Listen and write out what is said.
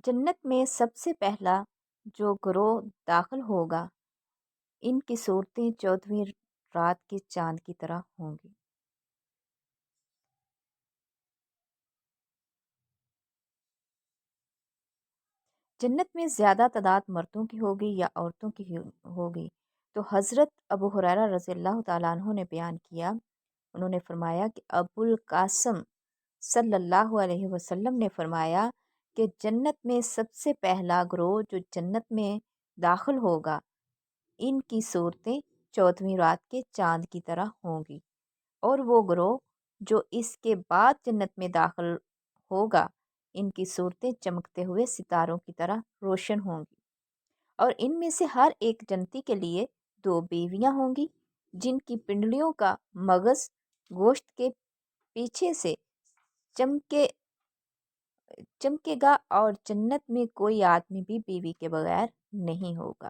जन्नत में सबसे पहला जो ग्रोह दाखिल होगा, इनकी सूरतें 14वीं रात के चाँद की तरह होंगी। जन्नत में ज़्यादा तादाद मर्दों की होगी या औरतों की होगी? तो हज़रत अबू हुरैरा रज़ियल्लाहु तआला अन्हु ने बयान किया, उन्होंने फरमाया कि अबुल कासिम सल्लल्लाहु अलैहि वसल्लम ने फरमाया कि जन्नत में सबसे पहला ग्रोह जो जन्नत में दाखिल होगा, इनकी सूरतें 14वीं रात के चाँद की तरह होंगी, और वो ग्रोह जो इसके बाद जन्नत में दाखिल होगा, इनकी सूरतें चमकते हुए सितारों की तरह रोशन होंगी। और इनमें से हर एक जन्नती के लिए 2 बीवियां होंगी, जिनकी पिंडलियों का मगज़ गोश्त के पीछे से चमके चमकेगा, और जन्नत में कोई आदमी भी बीवी के बगैर नहीं होगा।